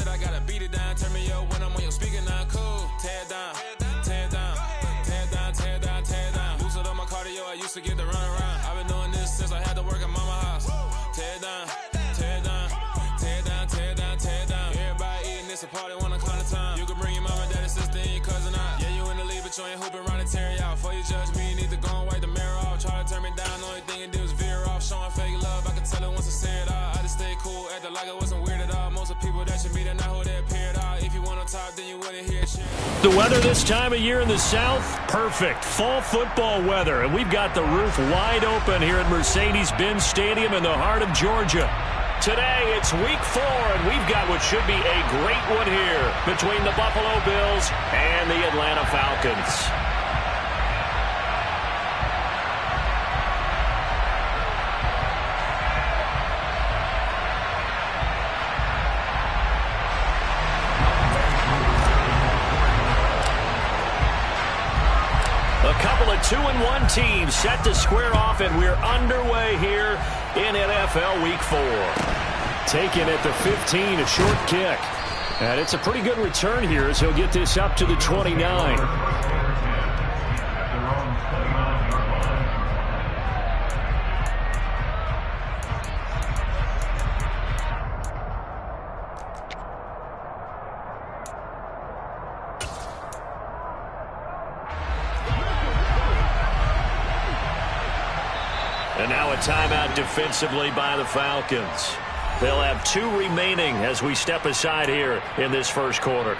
said I gotta beat it down. Turn me up when I'm on your speaker now. Cool. Tear down. Tear down. Tear down. Tear down. Tear down. Loosen up my cardio. I used to get to run around. I've been doing this since I had to work at mama house. Tear down. Tear down. Tear down. Tear down. Tear down. Everybody eating this a party when I come to time. You can bring your mama, daddy, sister, and your cousin out. Yeah, you in the league, but you ain't hooping around and tear you out. Before you judge me, you need to go and wipe the mirror off. Try to turn me down, the only thing you do is veer off. Showing fake love, I can tell it once I say it all. I just stay cool, acting like it wasn't weird at all. Most of the people that you meet are not who they appear at all. If you want to talk, then you wouldn't hear shit. The weather this time of year in the South, perfect. Fall football weather, and we've got the roof wide open here at Mercedes-Benz Stadium in the heart of Georgia. Today, it's week 4, and we've got what should be a great one here between the Buffalo Bills and the Atlanta Falcons. A couple of 2-1 teams set to square off, and we're underway here in NFL Week 4. Taken at the 15, a short kick. And it's a pretty good return here as he'll get this up to the 29. And now a timeout defensively by the Falcons. They'll have 2 remaining as we step aside here in this first quarter.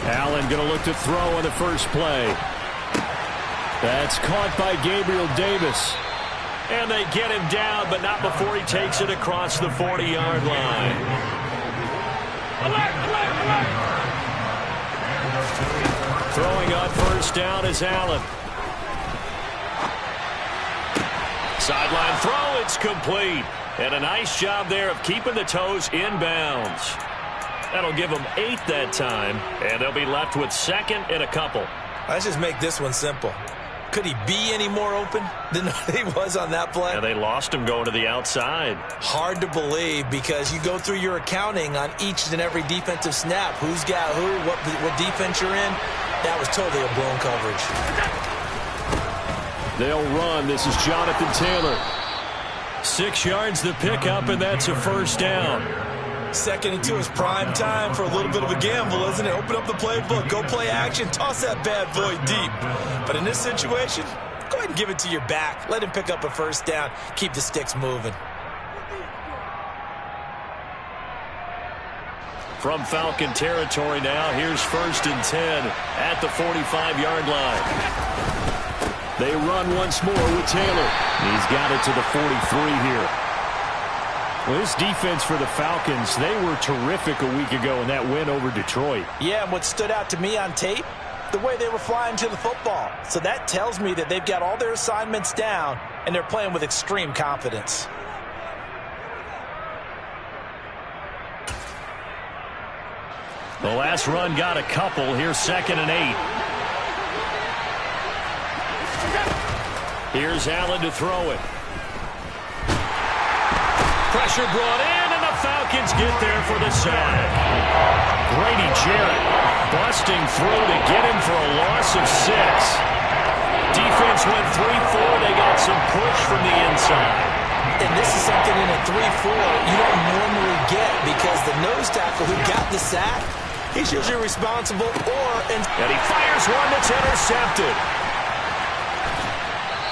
Allen going to look to throw on the first play. That's caught by Gabriel Davis. And they get him down, but not before he takes it across the 40-yard line. Throwing on first down is Allen. Sideline throw, it's complete. And a nice job there of keeping the toes inbounds. That'll give them 8 that time, and they'll be left with second and a couple. Let's just make this one simple. Could he be any more open than he was on that play? Yeah, they lost him going to the outside. Hard to believe because you go through your accounting on each and every defensive snap. Who's got who, what defense you're in. That was totally a blown coverage. They'll run. This is Jonathan Taylor. 6 yards the pickup, and that's a first down. Second and 2 is prime time for a little bit of a gamble, isn't it? Open up the playbook, go play action, toss that bad boy deep. But in this situation, go ahead and give it to your back. Let him pick up a first down. Keep the sticks moving. From Falcon territory now, here's 1st and 10 at the 45-yard line. They run once more with Taylor. He's got it to the 43 here. Well, this defense for the Falcons, they were terrific a week ago in that win over Detroit. Yeah, and what stood out to me on tape, the way they were flying to the football. So that tells me that they've got all their assignments down, and they're playing with extreme confidence. The last run got a couple. Here's 2nd and 8. Here's Allen to throw it. Pressure brought in, and the Falcons get there for the sack. Grady Jarrett busting through to get him for a loss of 6. Defense went 3-4. They got some push from the inside. And this is something in a 3-4 you don't normally get because the nose tackle who got the sack, he's usually responsible and he fires one that's intercepted.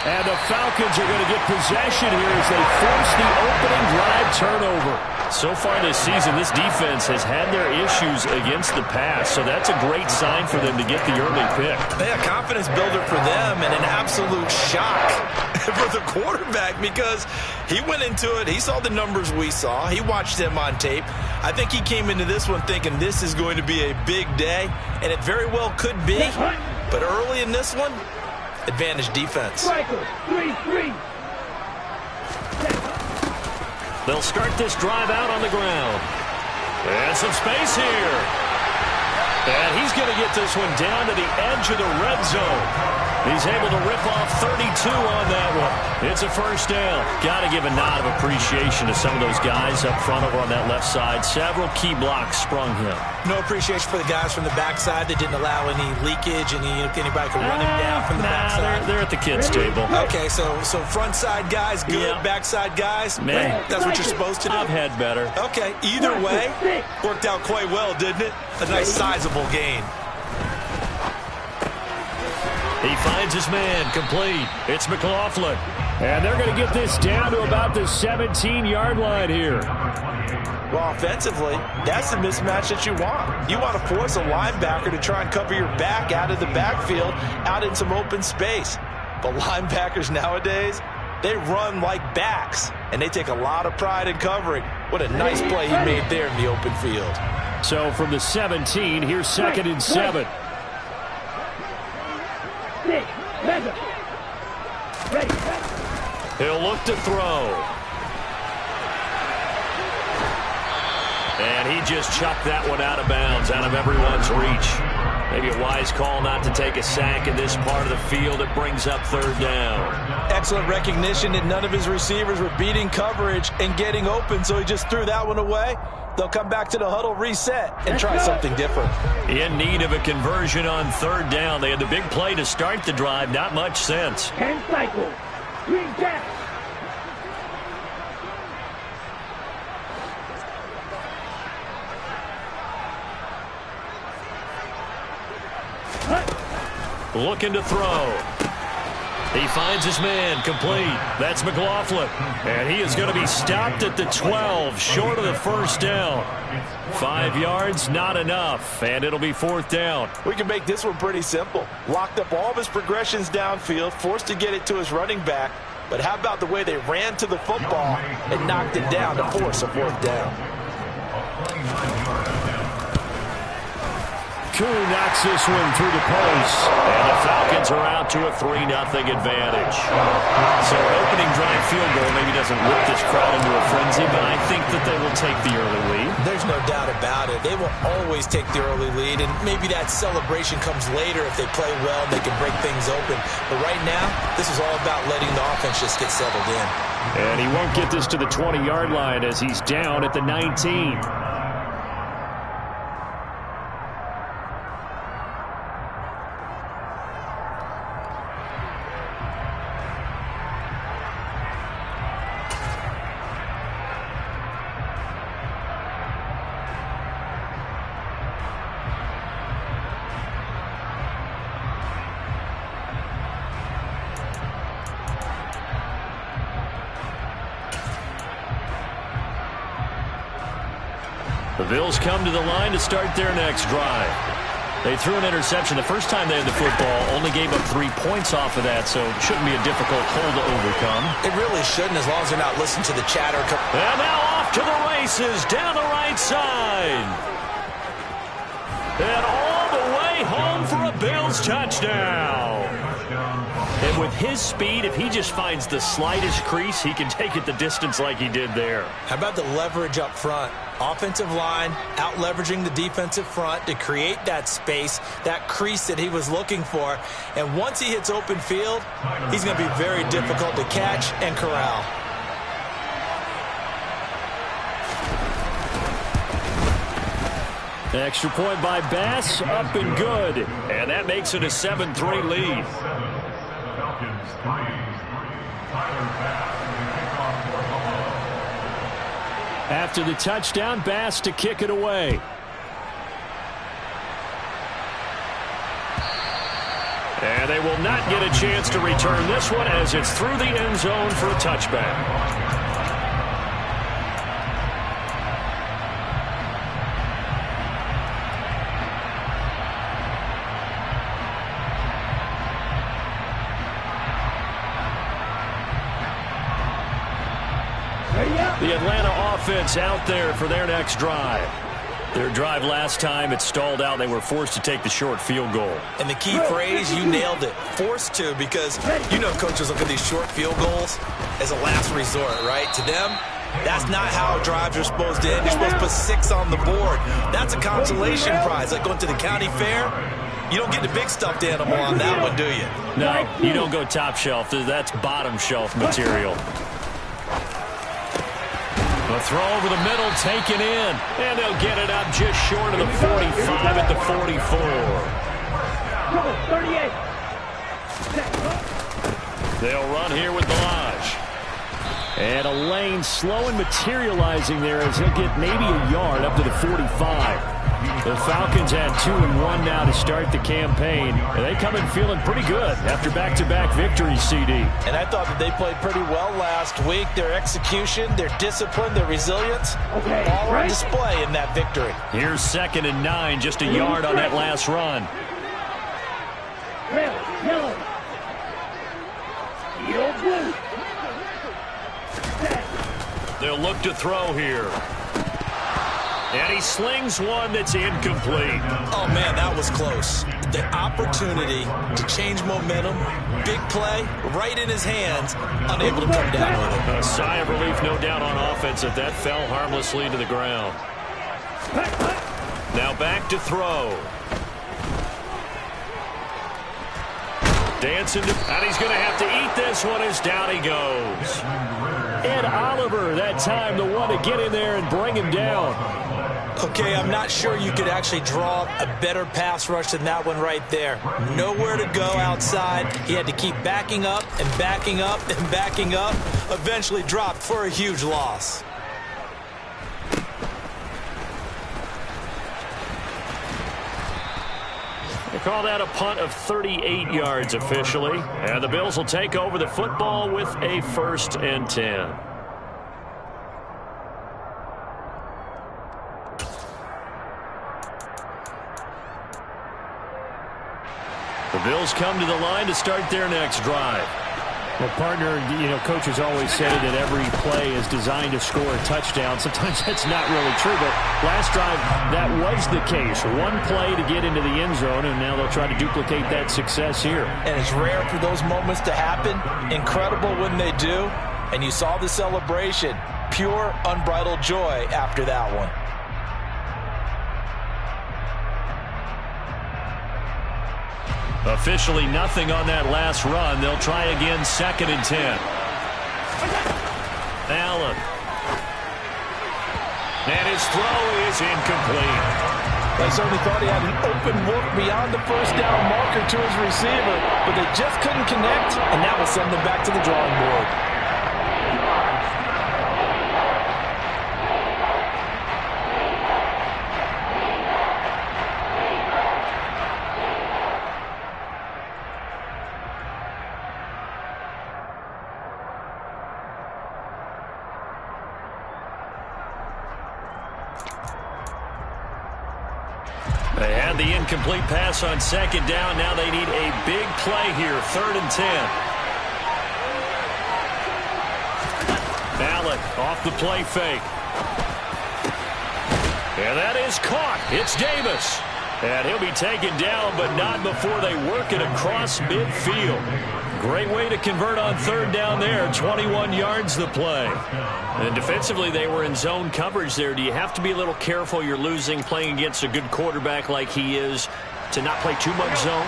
And the Falcons are going to get possession here as they force the opening drive turnover. So far this season, this defense has had their issues against the pass, so that's a great sign for them to get the early pick. Yeah, confidence builder for them and an absolute shock for the quarterback because he went into it. He saw the numbers we saw. He watched them on tape. I think he came into this one thinking this is going to be a big day, and it very well could be. But early in this one, advantage defense. They'll start this drive out on the ground. And some space here. And he's going to get this one down to the edge of the red zone. He's able to rip off 32 on that one. It's a first down. Got to give a nod of appreciation to some of those guys up front over on that left side. Several key blocks sprung him. No appreciation for the guys from the backside that didn't allow any leakage, anybody could run him down from the backside. They're at the kids' table. Okay, so front side guys good, backside guys, man, that's what you're supposed to do. I've had better. Okay, either way, worked out quite well, didn't it? A nice sizable gain. He finds his man, complete. It's McLaughlin. And they're going to get this down to about the 17-yard line here. Well, offensively, that's the mismatch that you want. You want to force a linebacker to try and cover your back out of the backfield, out in some open space. But linebackers nowadays, they run like backs, and they take a lot of pride in covering. What a nice play he made there in the open field. So from the 17, here's 2nd and 7. He'll look to throw. And he just chucked that one out of bounds, out of everyone's reach. Maybe a wise call not to take a sack in this part of the field. It brings up 3rd down. Excellent recognition that none of his receivers were beating coverage and getting open, so he just threw that one away. They'll come back to the huddle, reset, and try something different. In need of a conversion on 3rd down. They had the big play to start the drive. Not much sense. 10 cycles. 3 gaps. Looking to throw. He finds his man, complete. That's McLaughlin. And he is going to be stopped at the 12, short of the 1st down. 5 yards, not enough, and it'll be 4th down. We can make this one pretty simple. Locked up all of his progressions downfield, forced to get it to his running back. But how about the way they ran to the football and knocked it down to force a 4th down? Koo knocks this one through the post, and the Falcons are out to a 3-0 advantage. So opening drive field goal maybe doesn't whip this crowd into a frenzy, but I think that they will take the early lead. There's no doubt about it. They will always take the early lead, and maybe that celebration comes later if they play well and they can break things open. But right now, this is all about letting the offense just get settled in. And he won't get this to the 20-yard line as he's down at the 19. The Bills come to the line to start their next drive. They threw an interception the first time they had the football, only gave up 3 points off of that, so it shouldn't be a difficult hole to overcome. It really shouldn't, as long as they're not listening to the chatter. And now off to the races down the right side. And all the way home for a Bills touchdown. And with his speed, if he just finds the slightest crease, he can take it the distance like he did there. How about the leverage up front? Offensive line out leveraging the defensive front to create that space, that crease that he was looking for. And once he hits open field, he's going to be very difficult to catch and corral. Extra point by Bass, up and good. And that makes it a 7-3 lead. After the touchdown, Bass to kick it away. And they will not get a chance to return this one as it's through the end zone for a touchback. The Atlanta offense out there for their next drive. Their drive last time, it stalled out. They were forced to take the short field goal. And the key phrase, you nailed it, forced to, because you know coaches look at these short field goals as a last resort, right? To them, That's not how drives are supposed to end. You're supposed to put 6 on the board. That's a consolation prize, like going to the county fair. You don't get the big stuffed animal on that one, do you? No, you don't go top shelf. That's bottom shelf material. The throw over the middle, taken in. And they'll get it up just short of the 45 at the 44. 38. They'll run here with Ballage. And a lane slow and materializing there as he'll get maybe a yard up to the 45. The Falcons had 2-1 now to start the campaign. And they come in feeling pretty good after back-to-back victories, CD. And I thought that they played pretty well last week. Their execution, their discipline, their resilience, all on display in that victory. Here's 2nd and 9, just a yard on that last run. Red, yellow. Yellow, blue. They'll look to throw here. And he slings one that's incomplete. Oh, man, that was close. The opportunity to change momentum, big play, right in his hands, unable to come down with it. A sigh of relief, no doubt, on offense if that fell harmlessly to the ground. Now back to throw. Dancing, and he's going to have to eat this one as down he goes. Ed Oliver, that time, the one to get in there and bring him down. Okay, I'm not sure you could actually draw a better pass rush than that one right there. Nowhere to go outside. He had to keep backing up and backing up and backing up. Eventually dropped for a huge loss. They call that a punt of 38 yards officially. And the Bills will take over the football with a 1st and 10. The Bills come to the line to start their next drive. Well, partner, coaches always say that every play is designed to score a touchdown. Sometimes that's not really true, but last drive, that was the case. One play to get into the end zone, and now they'll try to duplicate that success here. And it's rare for those moments to happen. Incredible when they do. And you saw the celebration. Pure, unbridled joy after that one. Officially nothing on that last run. They'll try again, 2nd and 10. Allen. And his throw is incomplete. They certainly thought he had an open look beyond the first down marker to his receiver, but they just couldn't connect, and that will send them back to the drawing board. They had the incomplete pass on 2nd down. Now they need a big play here. 3rd and 10. Allen off the play fake. And that is caught. It's Davis. And he'll be taken down, but not before they work it across midfield. Great way to convert on 3rd down there. 21 yards the play. And defensively, they were in zone coverage there. Do you have to be a little careful? You're losing, playing against a good quarterback like he is, to not play too much zone?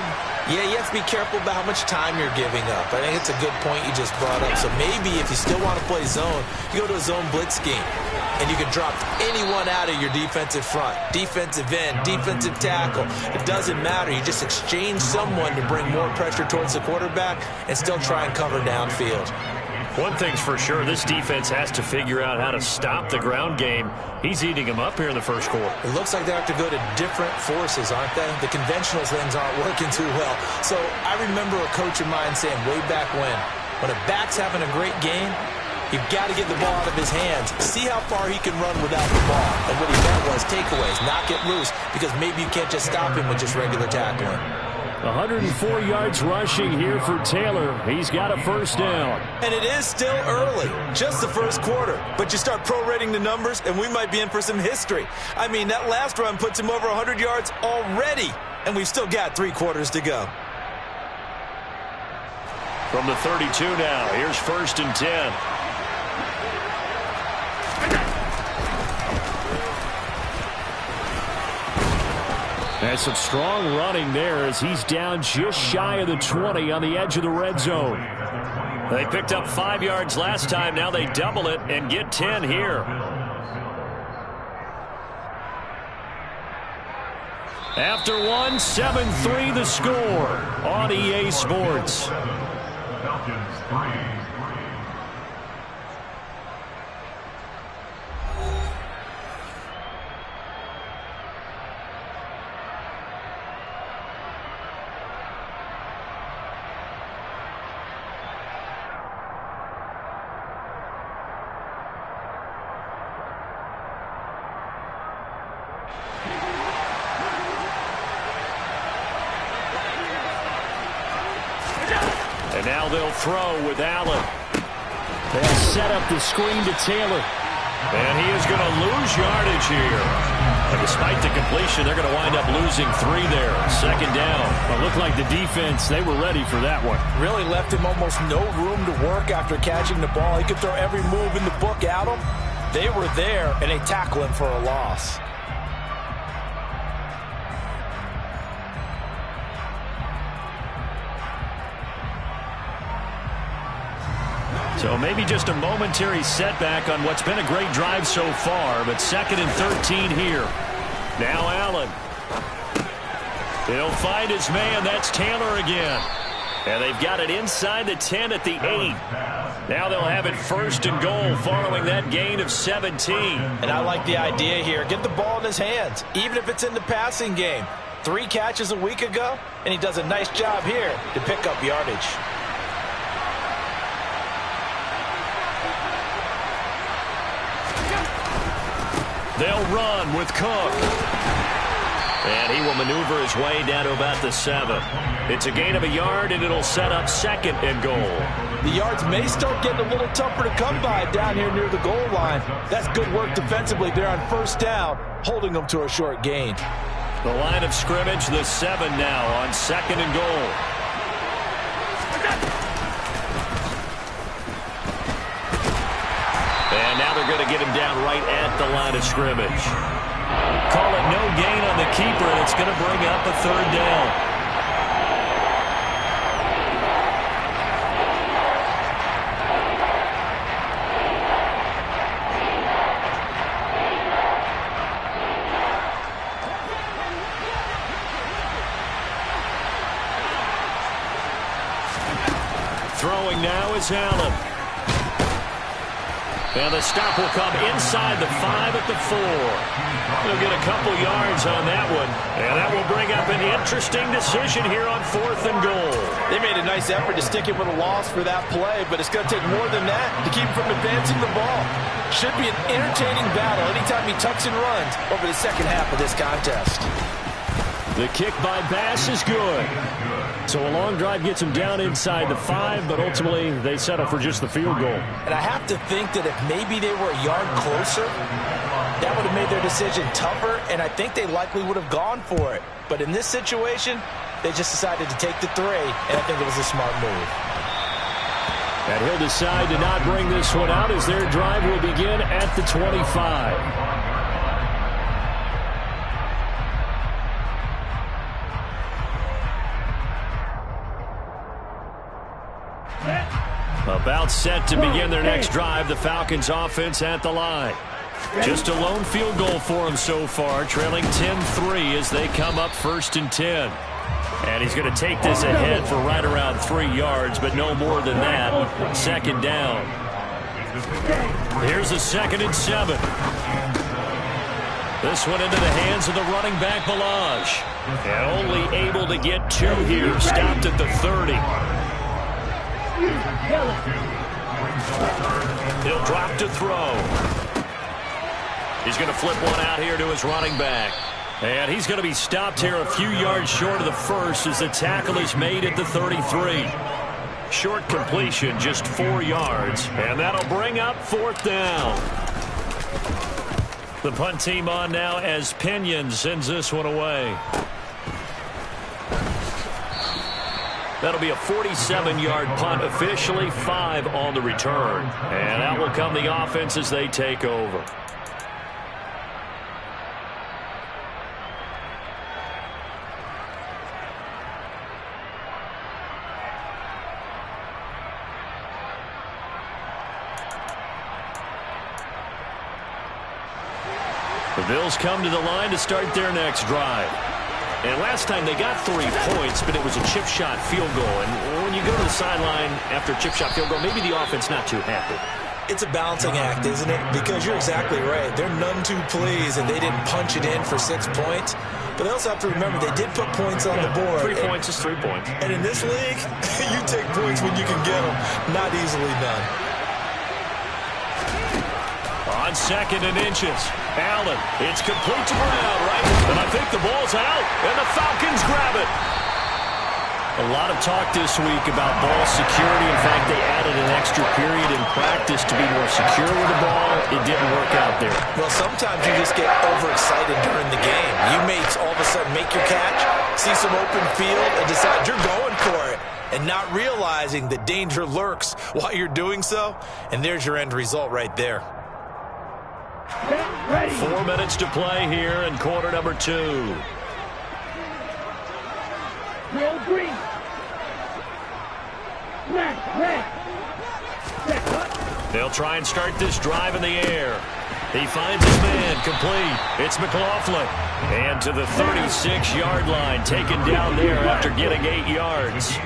Yeah, you have to be careful about how much time you're giving up. I think it's a good point you just brought up. So maybe if you still want to play zone, you go to a zone blitz scheme. And you can drop anyone out of your defensive front. Defensive end, defensive tackle. It doesn't matter. You just exchange someone to bring more pressure towards the quarterback and still try and cover downfield. One thing's for sure, this defense has to figure out how to stop the ground game. He's eating them up here in the first quarter. It looks like they have to go to different forces, aren't they? The conventional things aren't working too well. So I remember a coach of mine saying way back when a back's having a great game, you've got to get the ball out of his hands. See how far he can run without the ball. And what he meant was takeaways, knock it loose, because maybe you can't just stop him with just regular tackling. 104 yards rushing here for Taylor. He's got a 1st down. And it is still early, just the first quarter. But you start prorating the numbers, and we might be in for some history. I mean, that last run puts him over 100 yards already, and we've still got 3 quarters to go. From the 32 now, here's 1st and 10. And some strong running there as he's down just shy of the 20 on the edge of the red zone. They picked up 5 yards last time. Now they double it and get 10 here. After one, 7-3 the score on EA Sports. Falcons 3. And now they'll throw with Allen. They'll set up the screen to Taylor. And he is going to lose yardage here. And despite the completion, they're going to wind up losing 3 there. Second down. It looked like the defense, they were ready for that one. Really left him almost no room to work after catching the ball. He could throw every move in the book at him. They were there, and they tackle him for a loss. So maybe just a momentary setback on what's been a great drive so far, but 2nd and 13 here. Now Allen. He'll find his man. That's Taylor again. And they've got it inside the 10 at the 8. Now they'll have it 1st and goal following that gain of 17. And I like the idea here. Get the ball in his hands, even if it's in the passing game. 3 catches a week ago, and he does a nice job here to pick up yardage. They'll run with Cook. And he will maneuver his way down to about the 7. It's a gain of a yard, and it'll set up 2nd and goal. The yards may start getting a little tougher to come by down here near the goal line. That's good work defensively there on 1st down, holding them to a short gain. The line of scrimmage, the 7 now on 2nd and goal. And now they're going to get him down right at the line of scrimmage. Call it no gain on the keeper, and it's going to bring up a 3rd down. Throwing now is Allen. And the stop will come inside the 5 at the 4. They'll get a couple yards on that one. And that will bring up an interesting decision here on 4th and goal. They made a nice effort to stick it with a loss for that play, but it's going to take more than that to keep him from advancing the ball. Should be an entertaining battle anytime he tucks and runs over the second half of this contest. The kick by Bass is good. So a long drive gets them down inside the 5, but ultimately they settle for just the field goal. And I have to think that if maybe they were a yard closer, that would have made their decision tougher, and I think they likely would have gone for it. But in this situation, they just decided to take the 3, and I think it was a smart move. And he'll decide to not bring this one out as their drive will begin at the 25. About set to begin their next drive, the Falcons offense at the line. Just a lone field goal for them so far, trailing 10-3 as they come up 1st and 10. And he's going to take this ahead for right around 3 yards, but no more than that. 2nd down. Here's a 2nd and 7. This one into the hands of the running back, Ballage. And only able to get 2 here, stopped at the 30. He'll drop to throw. He's going to flip one out here to his running back. And he's going to be stopped here a few yards short of the 1st as the tackle is made at the 33. Short completion, just 4 yards. And that'll bring up 4th down. The punt team on now as Pinion sends this one away. That'll be a 47-yard punt, officially 5 on the return. And that will come the offense as they take over. The Bills come to the line to start their next drive. And last time they got 3 points, but it was a chip shot field goal. And when you go to the sideline after a chip shot field goal, maybe the offense not too happy. It's a balancing act, isn't it? Because you're exactly right. They're none too pleased that they didn't punch it in for 6 points. But they also have to remember they did put points on the board. 3 points is 3 points. And in this league, you take points when you can get them. Not easily done. On 2nd and inches. Allen, it's complete to Brown, right? And I think the ball's out, and the Falcons grab it. A lot of talk this week about ball security. In fact, they added an extra period in practice to be more secure with the ball. It didn't work out there. Well, sometimes you just get overexcited during the game. You may all of a sudden make your catch, see some open field, and decide you're going for it, and not realizing the danger lurks while you're doing so. And there's your end result right there. 4 minutes to play here in quarter number 2. Real green. Red. They'll try and start this drive in the air. He finds his man, complete. It's McLaughlin. And to the 36-yard line, taken down there after getting 8 yards.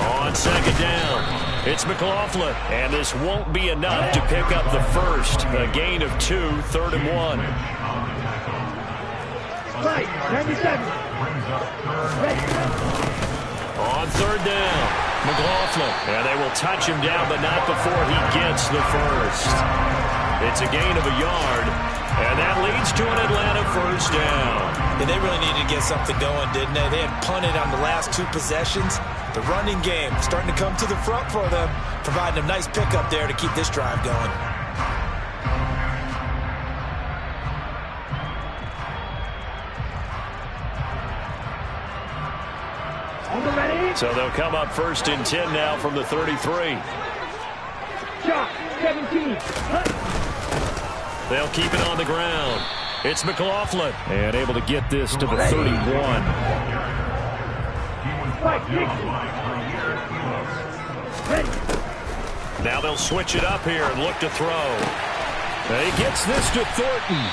On 2nd down. It's McLaughlin, and this won't be enough to pick up the first. A gain of 2, 3rd and 1. Right, 97. On 3rd down, McLaughlin, and they will touch him down, but not before he gets the first. It's a gain of 1 yard, and that leads to an Atlanta first down. And they really needed to get something going, didn't they? They had punted on the last 2 possessions. The running game starting to come to the front for them, providing a nice pickup there to keep this drive going. So they'll come up 1st and 10 now from the 33. Shot, 17. They'll keep it on the ground. It's McLaughlin, and able to get this to the 31. Now they'll switch it up here and look to throw. He gets this to Thornton.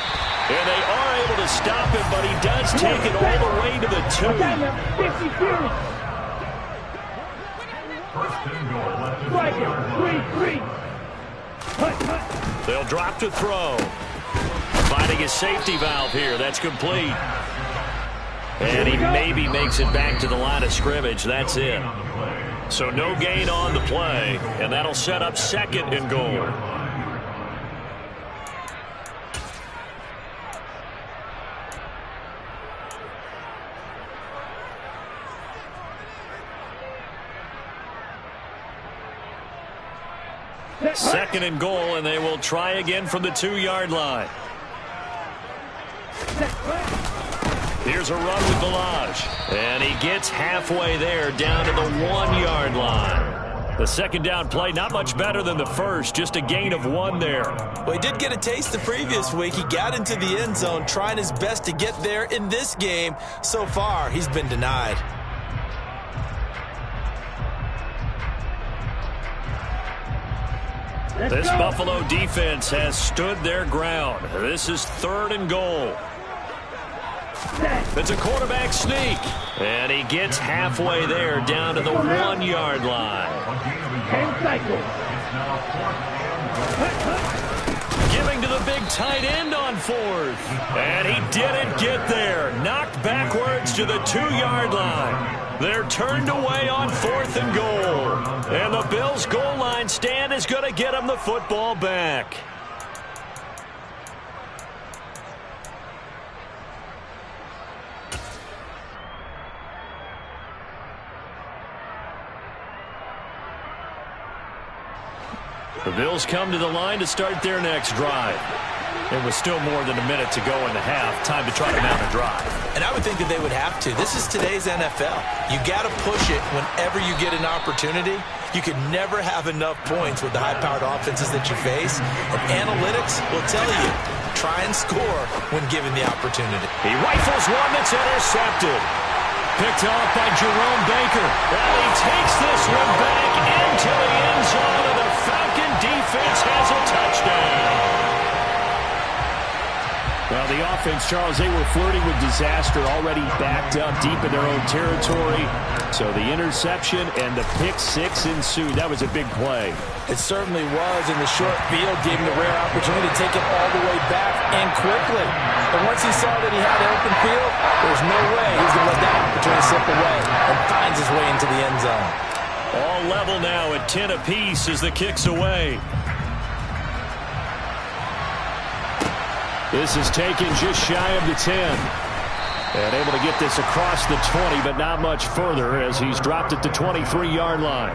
And they are able to stop him, but he does take it all the way to the 2. They'll drop to throw. Finding his safety valve here. That's complete. And he maybe makes it back to the line of scrimmage. That's it. So no gain on the play, and that'll set up 2nd and goal. Second and goal, and they will try again from the 2-yard line. Here's a run with Ballage. And he gets halfway there down to the 1-yard line. The 2nd down play, not much better than the first, just a gain of 1 there. Well, he did get a taste the previous week. He got into the end zone, trying his best to get there in this game. So far, he's been denied. This Buffalo defense has stood their ground. This is 3rd and goal. It's a quarterback sneak. And he gets halfway there down to the 1-yard line. Giving to the big tight end on 4th. And he didn't get there. Knocked backwards to the 2-yard line. They're turned away on 4th and goal. And the Bills' goal line stand is going to get them the football back. The Bills come to the line to start their next drive. It was still more than a minute to go in the half. Time to try to mount a drive. And I would think that they would have to. This is today's NFL. You got to push it whenever you get an opportunity. You can never have enough points with the high-powered offenses that you face. And analytics will tell you, try and score when given the opportunity. He rifles one that's intercepted. Picked off by Jerome Baker. And he takes this one back into the end zone, and the Falcon defense has a touchdown. Well, the offense, Charles, they were flirting with disaster, already backed up deep in their own territory. So the interception and the pick six ensued. That was a big play. It certainly was, and the short field gave him the rare opportunity to take it all the way back and quickly. And once he saw that he had an open field, there's no way he's going to let that opportunity slip away, and finds his way into the end zone. All level now at 10 apiece as the kick's away. This is taken just shy of the 10. And able to get this across the 20, but not much further as he's dropped at the 23-yard line.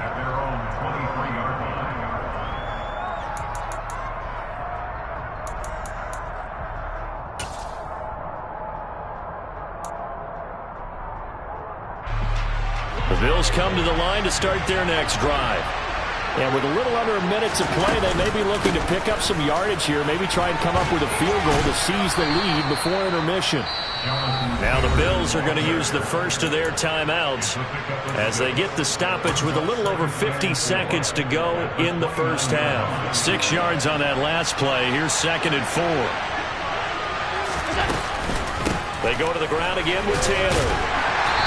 The Bills come to the line to start their next drive. And with a little under a minute to play, they may be looking to pick up some yardage here, maybe try and come up with a field goal to seize the lead before intermission. Now the Bills are going to use the first of their timeouts as they get the stoppage with a little over 50 seconds to go in the first half. 6 yards on that last play. Here's 2nd and 4. They go to the ground again with Taylor.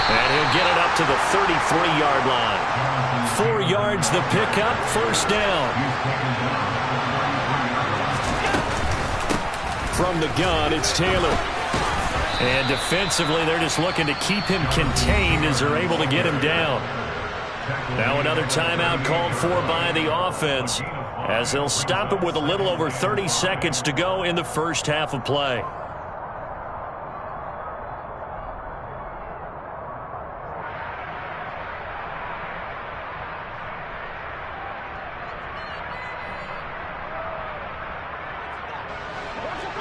And he'll get it up to the 33-yard line. 4 yards the pickup, first down. From the gun, it's Taylor. And defensively, they're just looking to keep him contained as they're able to get him down. Now another timeout called for by the offense as they'll stop it with a little over 30 seconds to go in the first half of play.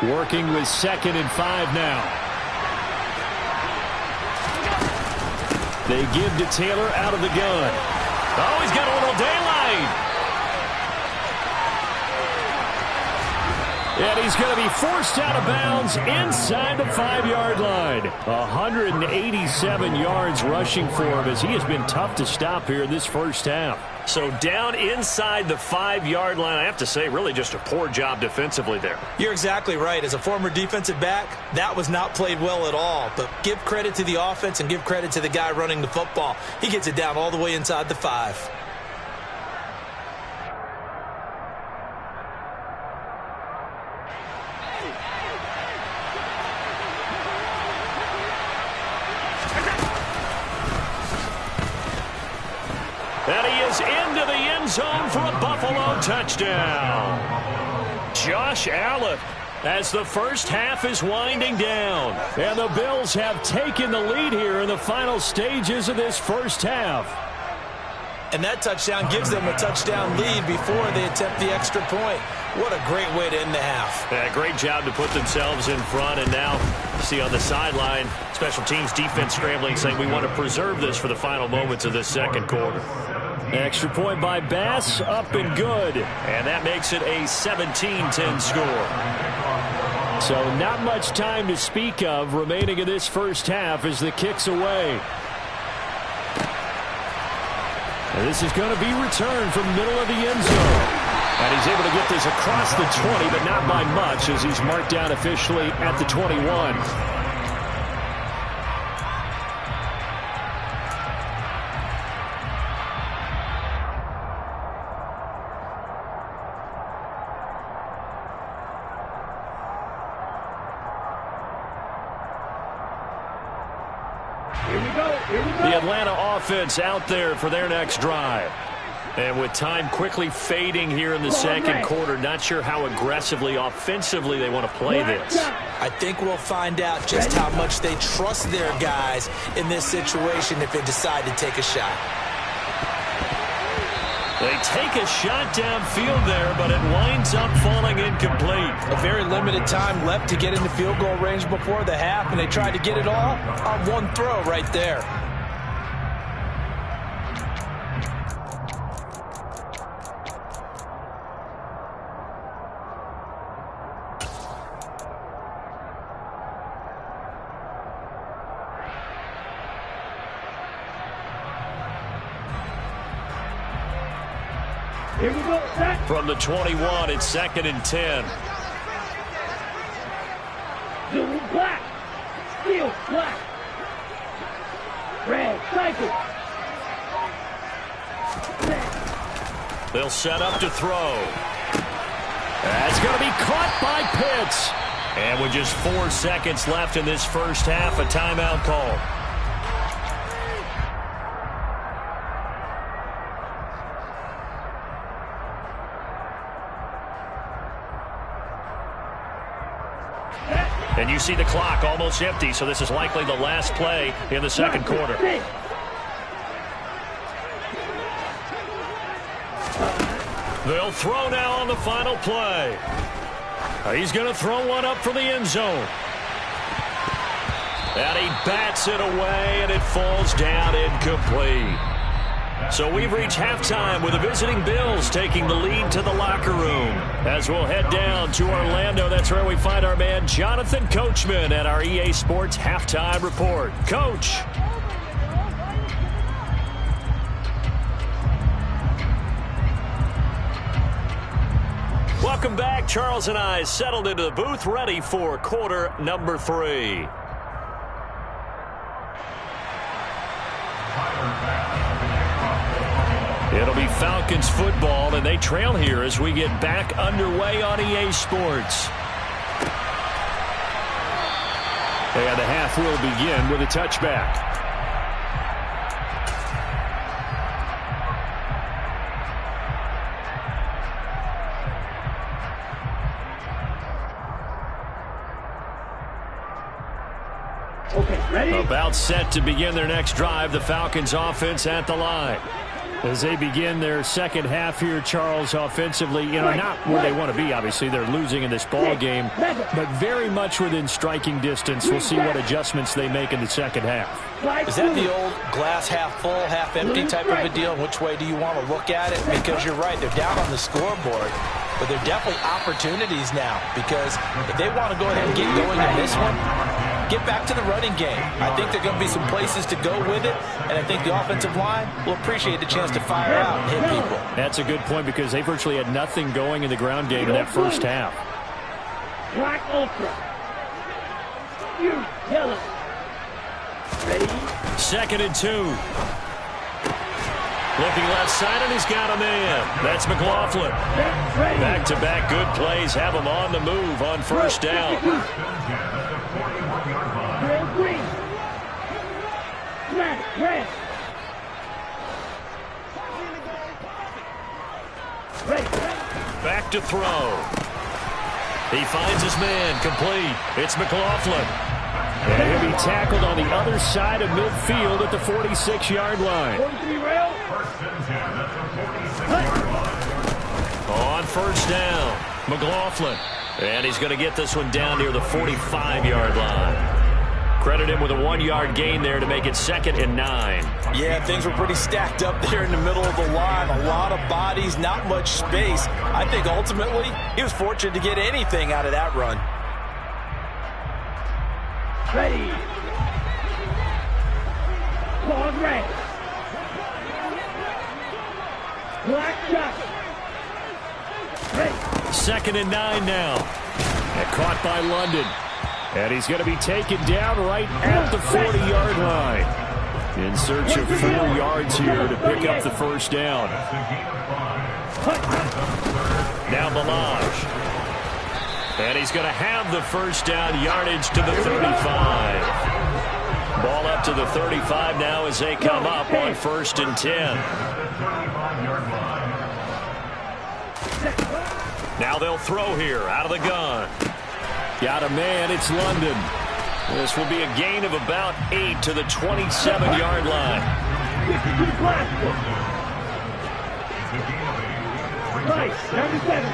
Working with 2nd and 5 now. They give to Taylor out of the gun. Oh, he's got a little daylight. And he's going to be forced out of bounds inside the 5-yard line. 187 yards rushing for him as he has been tough to stop here in this first half. So down inside the 5-yard line, I have to say, really just a poor job defensively there. You're exactly right. As a former defensive back, that was not played well at all. But give credit to the offense and give credit to the guy running the football. He gets it down all the way inside the 5. And he is into the end zone for a Buffalo touchdown. Josh Allen as the first half is winding down. And the Bills have taken the lead here in the final stages of this first half. And that touchdown gives them a touchdown lead before they attempt the extra point. What a great way to end the half. Yeah, great job to put themselves in front. And now, see on the sideline, special teams defense scrambling, saying we want to preserve this for the final moments of this second quarter. Extra point by Bass, up and good. And that makes it a 17-10 score. So not much time to speak of remaining in this first half as the kick's away. And this is going to be returned from the middle of the end zone. And he's able to get this across the 20, but not by much as he's marked down officially at the 21. The Atlanta offense out there for their next drive. And with time quickly fading here in the second quarter, not sure how aggressively, offensively they want to play this. I think we'll find out just how much they trust their guys in this situation if they decide to take a shot. They take a shot downfield there, but it winds up falling incomplete. A very limited time left to get into field goal range before the half, and they tried to get it all on one throw right there. Here we go, set. From the 21, it's 2nd and 10. They'll set up to throw. That's going to be caught by Pitts. And with just 4 seconds left in this first half, a timeout call. And you see the clock almost empty, so this is likely the last play in the second quarter. They'll throw now on the final play. He's going to throw one up for the end zone. And he bats it away, and it falls down incomplete. So we've reached halftime with the visiting Bills taking the lead to the locker room. As we'll head down to Orlando, that's where we find our man Jonathan Coachman at our EA Sports Halftime Report. Coach. Welcome back. Charles and I settled into the booth, ready for quarter number 3. It'll be Falcons football, and they trail here as we get back underway on EA Sports. And the half will begin with a touchback. Okay, ready? About set to begin their next drive, the Falcons offense at the line. As they begin their second half here, Charles, offensively, not where they want to be, obviously. They're losing in this ball game, but very much within striking distance. We'll see what adjustments they make in the second half. Is that the old glass half full, half empty type of a deal? Which way do you want to look at it? Because you're right, they're down on the scoreboard, but they're definitely opportunities now, because if they want to go ahead and get going in this one, get back to the running game. I think there are going to be some places to go with it, and I think the offensive line will appreciate the chance to fire out and hit people. That's a good point, because they virtually had nothing going in the ground game in that first half. Black Ultra. You yellow. Ready? 2nd and 2. Looking left side, and he's got a man. That's McLaughlin. Back-to-back good plays have him on the move on first down. Green. Red. Back to throw. He finds his man, complete. It's McLaughlin. And he'll be tackled on the other side of midfield at the 46-yard line. 43 rail. On first down, McLaughlin. And he's going to get this one down near the 45-yard line. Credit him with a 1-yard gain there to make it 2nd and 9. Yeah, things were pretty stacked up there in the middle of the line. A lot of bodies, not much space. I think ultimately he was fortunate to get anything out of that run. Ready. Claws red. Black shot. Ready. 2nd and 9 now. And caught by London. And he's going to be taken down right at the 40-yard line. In search of 4 yards here to pick up the first down. Now Balaj. And he's going to have the first down, yardage to the 35. Ball up to the 35 now as they come up on 1st and 10. Now they'll throw here out of the gun. Got a man, it's London. This will be a gain of about 8 to the 27-yard line. Right, 97.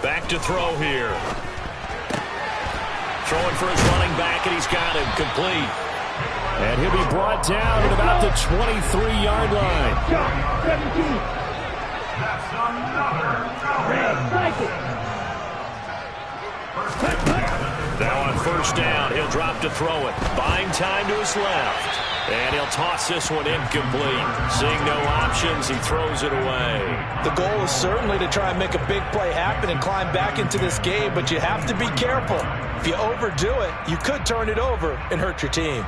Back to throw here. Throwing for his running back, and he's got him complete. And he'll be brought down at about the 23-yard line. 17. Now on first down, he'll drop to throw it. Buying time to his left. And he'll toss this one incomplete. Seeing no options, he throws it away. The goal is certainly to try and make a big play happen and climb back into this game, but you have to be careful. If you overdo it, you could turn it over and hurt your team.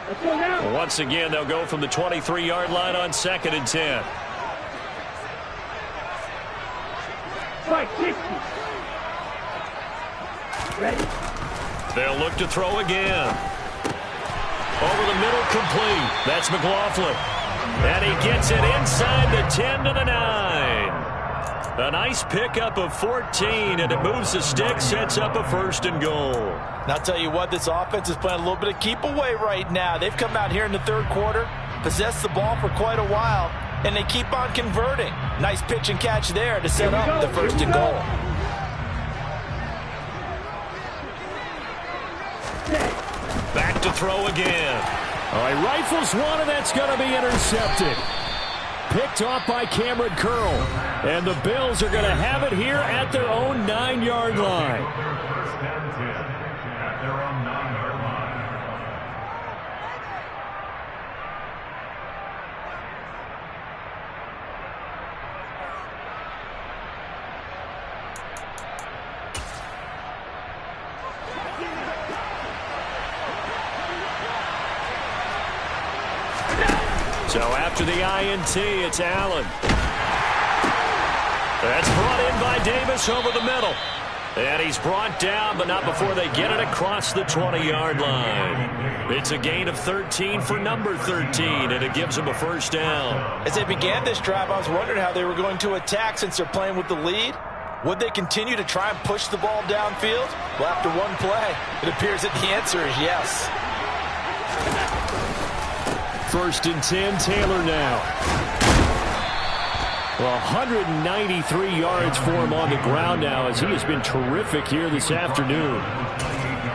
Let's go now. Once again, they'll go from the 23-yard line on 2nd and 10. Fight 60. Ready? They'll look to throw again. Over the middle, complete. That's McLaughlin. And he gets it inside the 10 to the 9. A nice pickup of 14, and it moves the stick, sets up a 1st and goal. And I'll tell you what, this offense is playing a little bit of keep away right now. They've come out here in the 3rd quarter, possessed the ball for quite a while, and they keep on converting. Nice pitch and catch there to set up the 1st and goal. Back to throw again. All right, rifles one, and that's going to be intercepted. Picked off by Cameron Curl. And the Bills are going to have it here at their own 9-yard line. First and 10 at their own 9-yard line. So after the INT, it's Allen. That's brought in by Davis over the middle. And he's brought down, but not before they get it across the 20-yard line. It's a gain of 13 for number 13, and it gives them a 1st down. As they began this drive, I was wondering how they were going to attack since they're playing with the lead. Would they continue to try and push the ball downfield? Well, after one play, it appears that the answer is yes. 1st and 10, Taylor now. Well, 193 yards for him on the ground now as he has been terrific here this afternoon.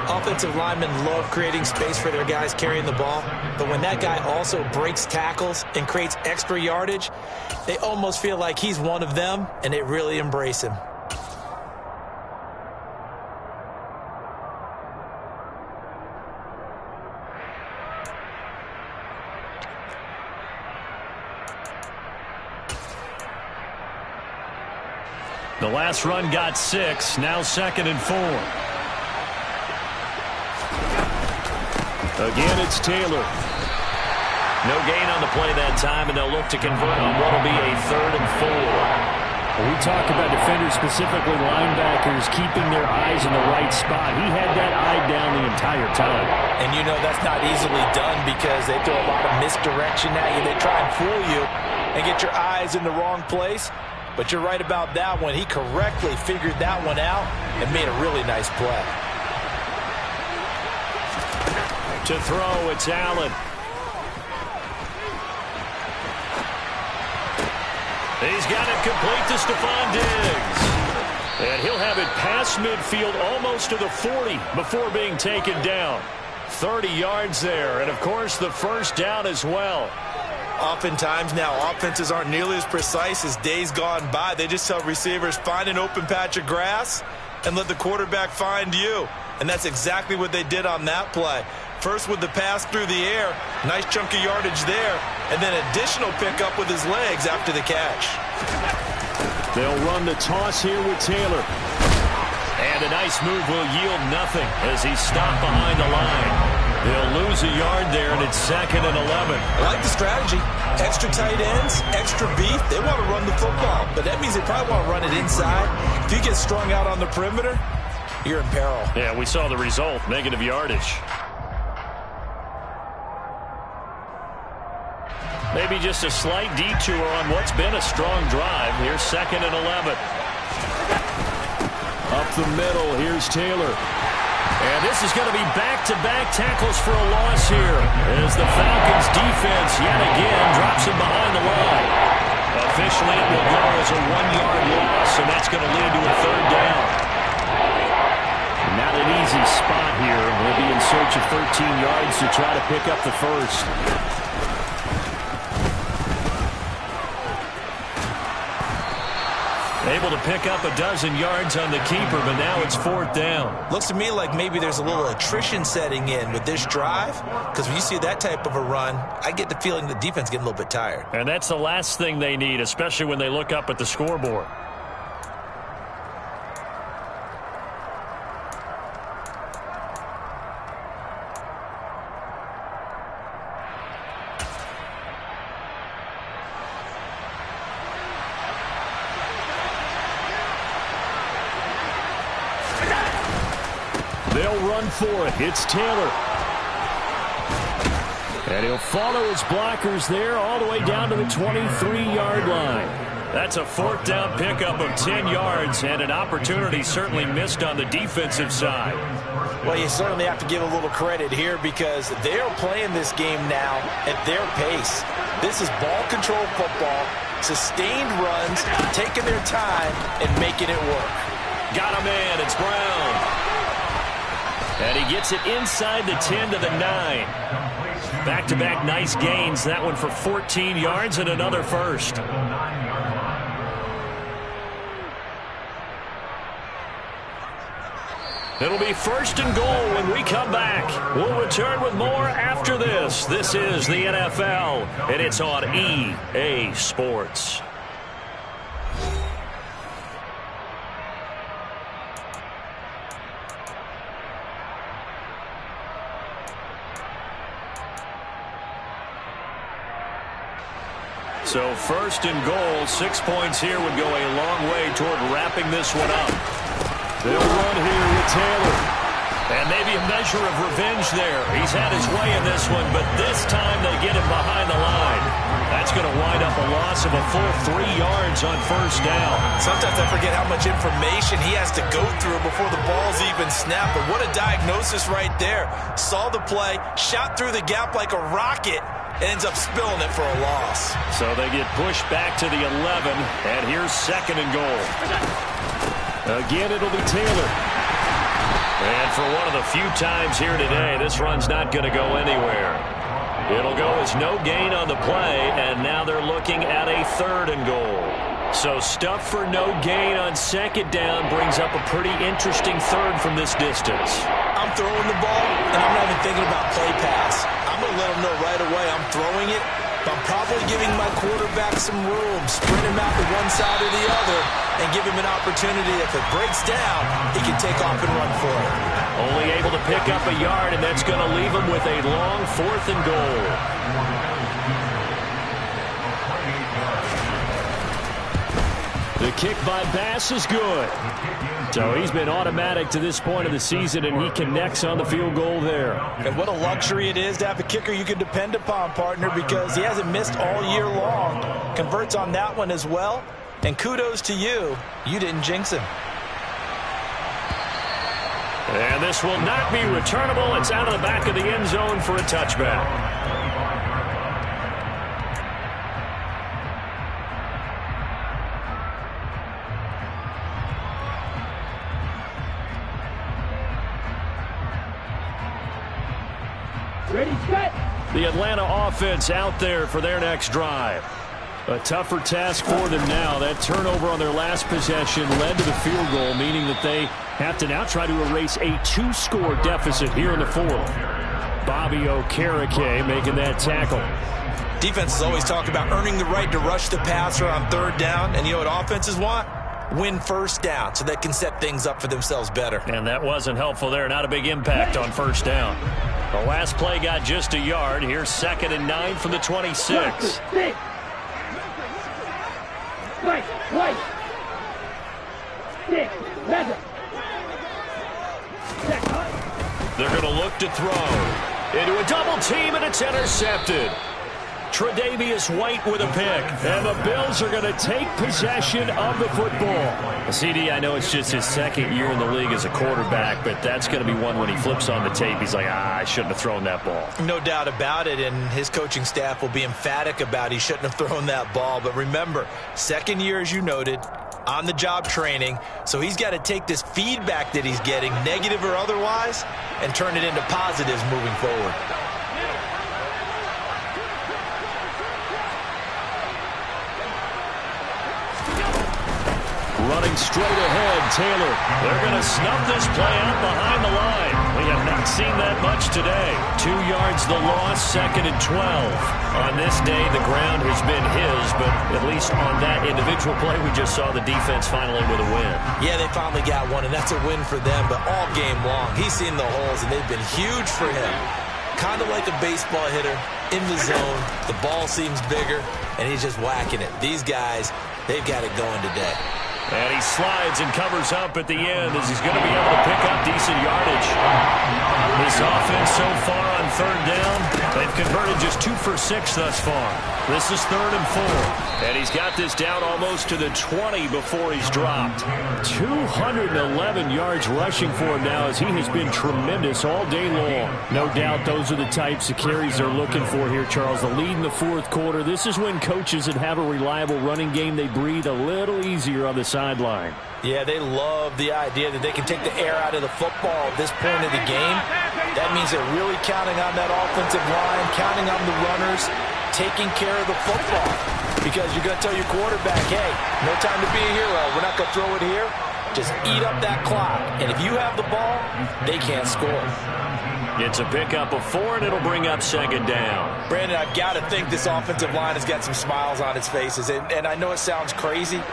Offensive linemen love creating space for their guys carrying the ball, but when that guy also breaks tackles and creates extra yardage, they almost feel like he's one of them, and they really embrace him. The last run got 6, now 2nd and 4. Again, it's Taylor. No gain on the play that time, and they'll look to convert on what will be a 3rd and 4. We talk about defenders, specifically linebackers, keeping their eyes in the right spot. He had that eye down the entire time. And you know that's not easily done because they throw a lot of misdirection at you. They try and fool you and get your eyes in the wrong place. But you're right about that one. He correctly figured that one out and made a really nice play. To throw, it's Allen. He's got it complete to Stephon Diggs. And he'll have it past midfield almost to the 40 before being taken down. 30 yards there, and of course the 1st down as well. Oftentimes now, offenses aren't nearly as precise as days gone by. They just tell receivers, find an open patch of grass and let the quarterback find you. And that's exactly what they did on that play. First with the pass through the air, nice chunk of yardage there, and then additional pickup with his legs after the catch. They'll run the toss here with Taylor. And a nice move will yield nothing as he's stopped behind the line. They'll lose a yard there, and it's 2nd and 11. I like the strategy. Extra tight ends, extra beef. They want to run the football, but that means they probably want to run it inside. If you get strung out on the perimeter, you're in peril. Yeah, we saw the result, negative yardage. Maybe just a slight detour on what's been a strong drive. Here's 2nd and 11. Up the middle, here's Taylor. And this is going to be back-to-back tackles for a loss here as the Falcons defense yet again drops him behind the line. Officially, it will go as a 1-yard loss, and that's going to lead to a 3rd down. Not an easy spot here. We'll be in search of 13 yards to try to pick up the 1st. Able to pick up a dozen yards on the keeper, but now it's 4th down. Looks to me like maybe there's a little attrition setting in with this drive, because when you see that type of a run, I get the feeling the defense getting a little bit tired. And that's the last thing they need, especially when they look up at the scoreboard. They'll run for it. It's Taylor. And he'll follow his blockers there all the way down to the 23-yard line. That's a fourth down pickup of 10 yards and an opportunity certainly missed on the defensive side. Well, you certainly have to give a little credit here because they're playing this game now at their pace. This is ball control football, sustained runs, taking their time and making it work. Got a man. It's Brown. And he gets it inside the 10 to the 9. Back-to-back nice gains. That one for 14 yards and another first. It'll be first and goal when we come back. We'll return with more after this. This is the NFL, and it's on EA Sports. So first and goal, 6 points here would go a long way toward wrapping this one up. They'll run here with Taylor. And maybe a measure of revenge there. He's had his way in this one, but this time they get him behind the line. That's going to wind up a loss of a full 3 yards on first down. Sometimes I forget how much information he has to go through before the ball's even snapped. But what a diagnosis right there. Saw the play, shot through the gap like a rocket, ends up spilling it for a loss. So they get pushed back to the 11, and here's second and goal. Again, it'll be Taylor. And for one of the few times here today, this run's not going to go anywhere. It'll go as no gain on the play, and now they're looking at a third and goal. So stuff for no gain on second down brings up a pretty interesting third from this distance. I'm throwing the ball, and I'm not even thinking about play pass. I'm going to let him know right away I'm throwing it, but I'm probably giving my quarterback some room, spread him out to one side or the other, and give him an opportunity. If it breaks down, he can take off and run for it. Only able to pick up a yard, and that's going to leave him with a long fourth and goal. The kick by Bass is good. So he's been automatic to this point of the season, and he connects on the field goal there. And what a luxury it is to have a kicker you can depend upon, partner, because he hasn't missed all year long. Converts on that one as well. And kudos to you. You didn't jinx him. And this will not be returnable. It's out of the back of the end zone for a touchback. Ready, set. The Atlanta offense out there for their next drive. A tougher task for them now. That turnover on their last possession led to the field goal, meaning that they have to now try to erase a 2-score deficit here in the fourth. Bobby Okereke making that tackle. Defenses always talk about earning the right to rush the passer on third down, and you know what offenses want? Win first down so they can set things up for themselves better. And that wasn't helpful there. Not a big impact on first down. The last play got just a yard. Here's 2nd and 9 from the 26. Right, right. 6, 7. They're going to look to throw. Into a double team, and it's intercepted. Tre'Davious White with a pick. And the Bills are going to take possession of the football. CD, I know it's just his second year in the league as a quarterback, but that's going to be one when he flips on the tape. He's like, I shouldn't have thrown that ball. No doubt about it, and his coaching staff will be emphatic about he shouldn't have thrown that ball. But remember, second year, as you noted, on-the-job training, so he's got to take this feedback that he's getting, negative or otherwise, and turn it into positives moving forward. Running straight ahead, Taylor. They're going to snuff this play out behind the line. We have not seen that much today. 2 yards the loss, 2nd and 12. On this day, the ground has been his, but at least on that individual play, we just saw the defense finally with a win. Yeah, they finally got one, and that's a win for them, but all game long, he's seen the holes, and they've been huge for him. Kind of like a baseball hitter in the zone. The ball seems bigger, and he's just whacking it. These guys, they've got it going today. And he slides and covers up at the end as he's going to be able to pick up decent decent yardage. This offense so far on third down, they've converted just 2 for 6 thus far. This is 3rd and 4. And he's got this down almost to the 20 before he's dropped. 211 yards rushing for him now as he has been tremendous all day long. No doubt those are the types of carries they're looking for here, Charles. The lead in the 4th quarter. This is when coaches that have a reliable running game, they breathe a little easier on the sideline. Yeah, they love the idea that they can take the air out of the football at this point of the game. That means they're really counting on that offensive line, counting on the runners, taking care of the football. Because you're going to tell your quarterback, hey, no time to be a hero. We're not going to throw it here. Just eat up that clock. And if you have the ball, they can't score. It's a pickup of 4, and it'll bring up 2nd down. Brandon, I've got to think this offensive line has got some smiles on its faces. And I know it sounds crazy,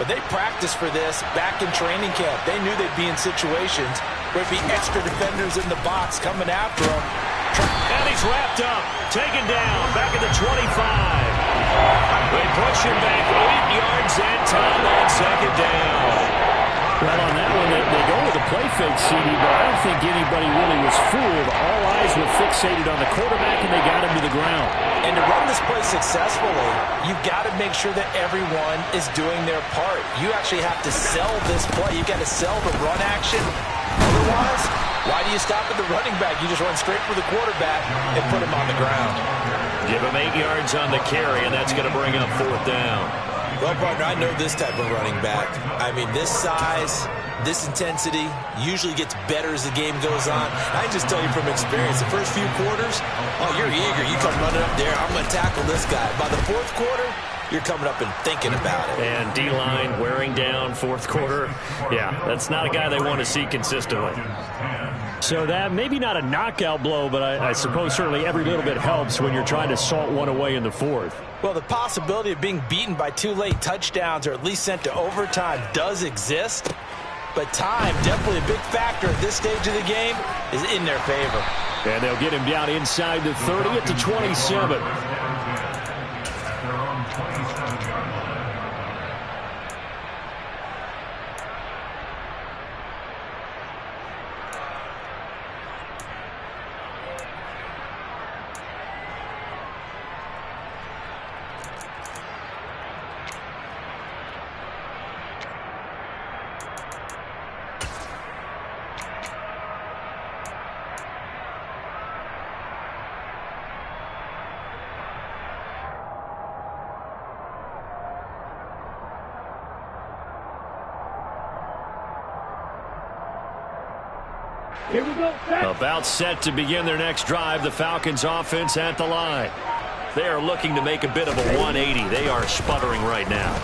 but they practiced for this back in training camp. They knew they'd be in situations where there'd be extra defenders in the box coming after them. And he's wrapped up, taken down, back at the 25. They push him back 8 yards and time on 2nd down. Well, on that one, they go with a play fake, CD, but I don't think anybody really was fooled. All eyes were fixated on the quarterback, and they got him to the ground. And to run this play successfully, you've got to make sure that everyone is doing their part. You actually have to sell this play. You've got to sell the run action. Otherwise, why do you stop at the running back? You just run straight for the quarterback and put him on the ground. Give him 8 yards on the carry, and that's going to bring up 4th down. Well, partner, I know this type of running back. I mean, this size, this intensity usually gets better as the game goes on. I can just tell you from experience, the first few quarters, oh, you're eager. You come running up there, I'm going to tackle this guy. By the 4th quarter, you're coming up and thinking about it. And D-line wearing down 4th quarter. Yeah, that's not a guy they want to see consistently. So that maybe not a knockout blow, but I suppose certainly every little bit helps when you're trying to salt one away in the 4th. Well, the possibility of being beaten by 2 late touchdowns or at least sent to overtime does exist. But time, definitely a big factor at this stage of the game, is in their favor. And they'll get him down inside the 30 at the 27. Here we go. About set to begin their next drive. The Falcons offense at the line. They are looking to make a bit of a 180. They are sputtering right now.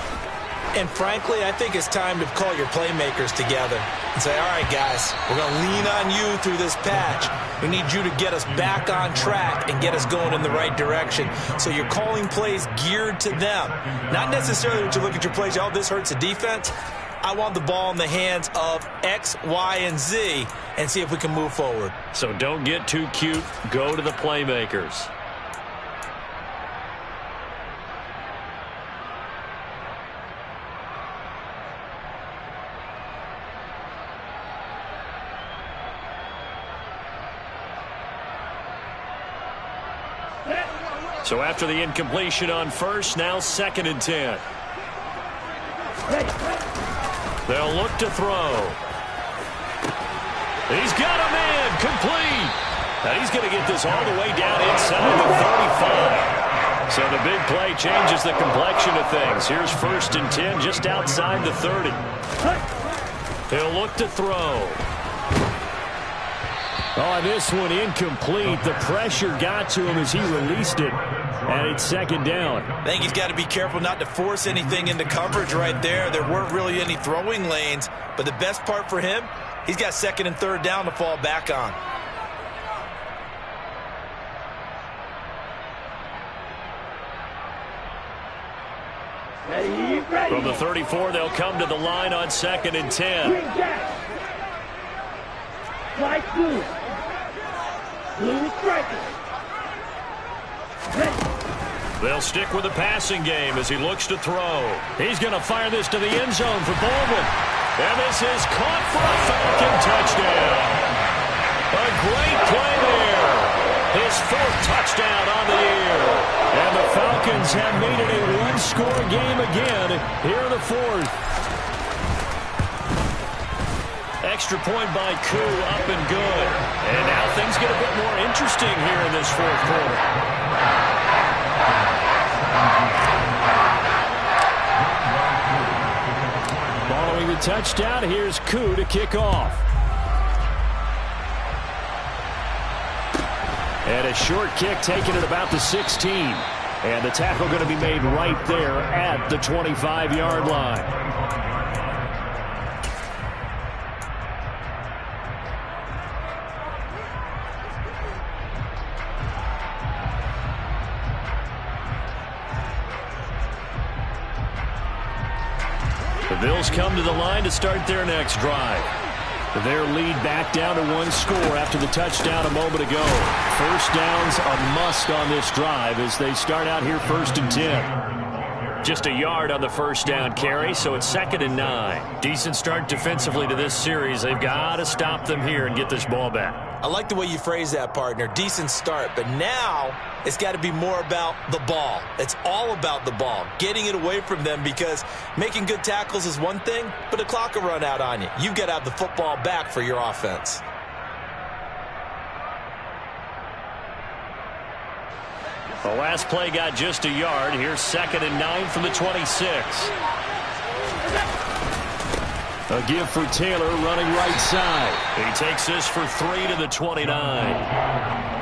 And frankly, I think it's time to call your playmakers together and say, all right, guys, we're going to lean on you through this patch. We need you to get us back on track and get us going in the right direction. So you're calling plays geared to them. Not necessarily when you look at your plays, oh, this hurts the defense. I want the ball in the hands of X, Y, and Z and see if we can move forward. So don't get too cute. Go to the playmakers. So after the incompletion on first, now 2nd and 10. They'll look to throw. He's got a man complete. Now he's going to get this all the way down inside the 35. So the big play changes the complexion of things. Here's 1st and 10 just outside the 30. He'll look to throw. Oh, this one incomplete. The pressure got to him as he released it. And it's 2nd down. I think he's got to be careful not to force anything into coverage right there. There weren't really any throwing lanes. But the best part for him, he's got 2nd and 3rd down to fall back on. Ready. From the 34, they'll come to the line on 2nd and 10. Green jacket. White blue. Blue striker. They'll stick with the passing game as he looks to throw. He's going to fire this to the end zone for Baldwin. And this is caught for a Falcon touchdown. fourth touchdown on the year. And the Falcons have made it a one-score game again here in the fourth. Extra point by Koo, up and good. And now things get a bit more interesting here in this fourth quarter. Following the touchdown, here's Koo to kick off. And a short kick taken at about the 16. And the tackle going to be made right there at the 25-yard line. The Bills come to the line to start their next drive. Their lead back down to one score after the touchdown a moment ago. First down's a must on this drive as they start out here 1st and 10. Just a yard on the first down carry, so it's 2nd and 9. Decent start defensively to this series. They've got to stop them here and get this ball back. I like the way you phrase that, partner. Decent start, but now it's got to be more about the ball. It's all about the ball, getting it away from them, because making good tackles is one thing, but the clock will run out on you. You've got to have the football back for your offense. The last play got just a yard. Here's 2nd and 9 from the 26. A give for Taylor running right side. He takes this for 3 to the 29.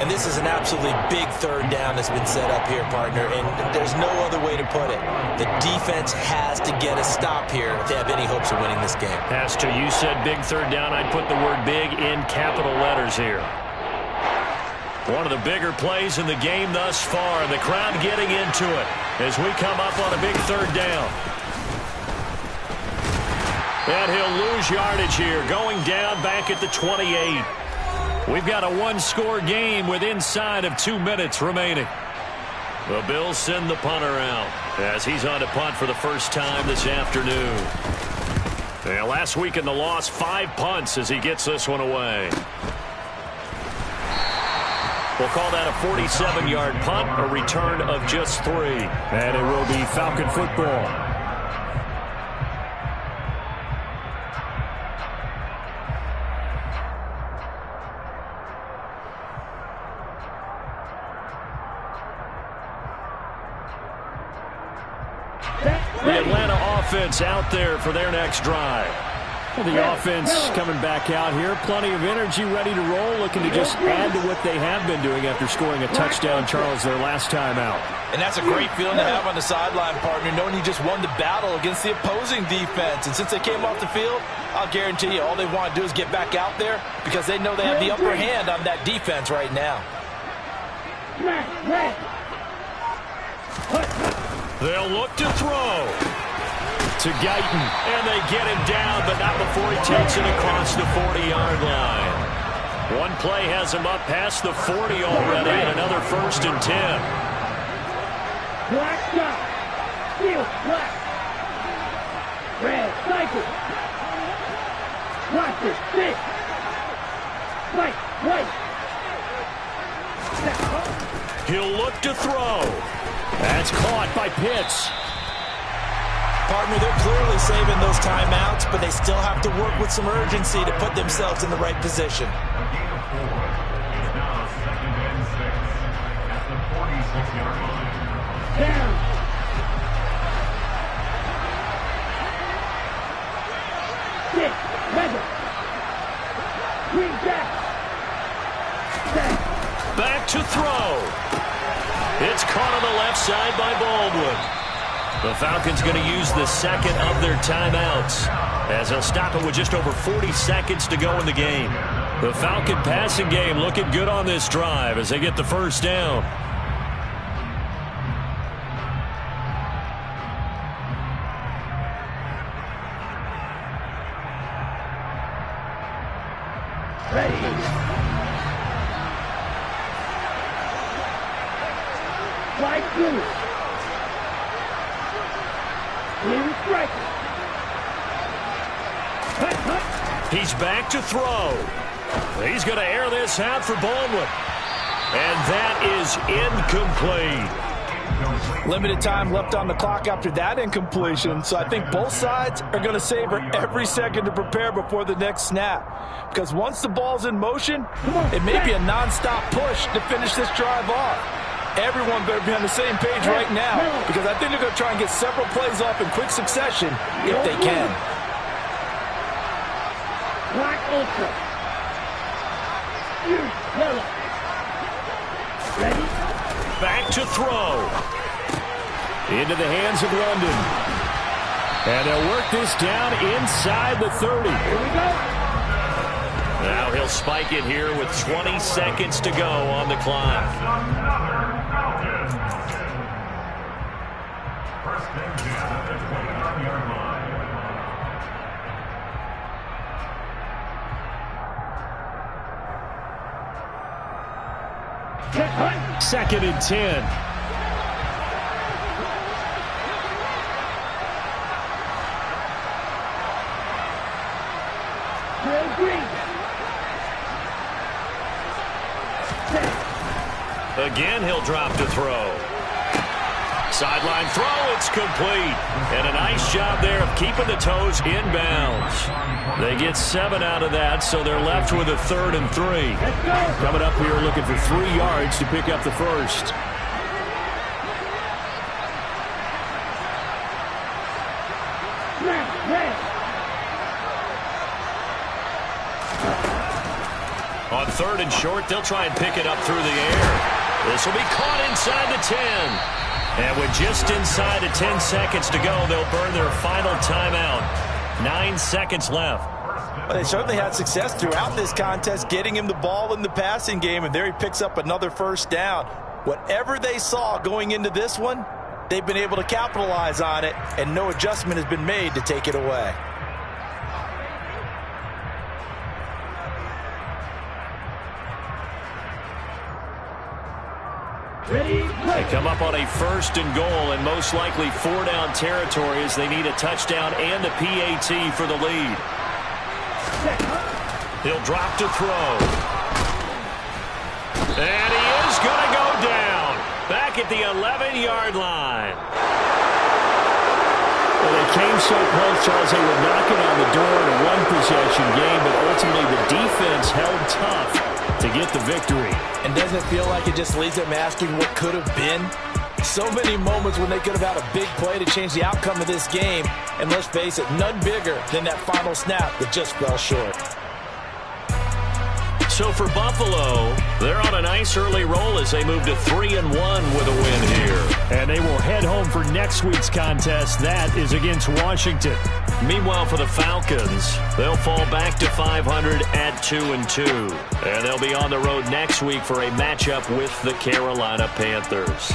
And this is an absolutely big third down that's been set up here, partner, and there's no other way to put it. The defense has to get a stop here if they have any hopes of winning this game. Has to. You said big third down. I'd put the word big in capital letters here. One of the bigger plays in the game thus far, and the crowd getting into it as we come up on a big third down. And he'll lose yardage here, going down back at the 28. We've got a one-score game with inside of 2 minutes remaining. The Bills send the punter out as he's on to punt for the first time this afternoon. And last week in the loss, 5 punts as he gets this one away. We'll call that a 47-yard punt, a return of just 3. And it will be Falcon football. The Atlanta offense out there for their next drive. Well, the offense coming back out here. Plenty of energy, ready to roll, looking to just add to what they have been doing after scoring a touchdown, Charles, their last time out. And that's a great feeling to have on the sideline, partner, knowing you just won the battle against the opposing defense. And since they came off the field, I'll guarantee you all they want to do is get back out there because they know they have the upper hand on that defense right now. They'll look to throw to Guyton, and they get him down, but not before he takes it across the 40-yard line. One play has him up past the 40 already, and another 1st and 10. Black shot. Steel black. Red cycle. Watch it. Six. White. He'll look to throw. That's caught by Pitts. Partner, they're clearly saving those timeouts, but they still have to work with some urgency to put themselves in the right position. Now 2nd and 6 at the 46-yard line. Down. Six. Weather. Green back. Back to throw. It's caught on the left side by Baldwin. The Falcons going to use the second of their timeouts as they'll stop it with just over 40 seconds to go in the game. The Falcon passing game looking good on this drive as they get the first down. Ready. Fly through. Clear striker. Hut. He's back to throw. He's going to air this out for Baldwin. And that is incomplete. Limited time left on the clock after that incompletion, so I think both sides are going to savor every second to prepare before the next snap. Because once the ball's in motion, it may be a nonstop push to finish this drive off. Everyone better be on the same page right now, because I think they're going to try and get several plays off in quick succession if they can. Black ultra. Yellow. Ready? Back to throw. Into the hands of London. And they'll work this down inside the 30. Here we go. Now he'll spike it here with 20 seconds to go on the clock. First and 10 at the 29-yard line. Second and 10. Again, he'll drop to throw. Sideline throw, it's complete. And a nice job there of keeping the toes in bounds. They get 7 out of that, so they're left with a 3rd and 3. Coming up here looking for 3 yards to pick up the first. On 3rd and short, they'll try and pick it up through the air. This will be caught inside the 10. And with just inside of 10 seconds to go, they'll burn their final timeout. 9 seconds left. Well, they certainly had success throughout this contest, getting him the ball in the passing game, and there he picks up another first down. Whatever they saw going into this one, they've been able to capitalize on it, and no adjustment has been made to take it away. They come up on a 1st and goal, and most likely 4-down territory as they need a touchdown and a PAT for the lead. He'll drop to throw. And he is going to go down. Back at the 11-yard line. Well, they came so close, Charles, they were knocking on the door in a one-possession game, but ultimately the defense held tough to get the victory. And doesn't it feel like it just leaves them asking what could have been? So many moments when they could have had a big play to change the outcome of this game. And let's face it, none bigger than that final snap that just fell short. So for Buffalo, they're on a nice early roll as they move to 3-1 with a win here. And they will head home for next week's contest. That is against Washington. Meanwhile, for the Falcons, they'll fall back to 500 at 2-2. And they'll be on the road next week for a matchup with the Carolina Panthers.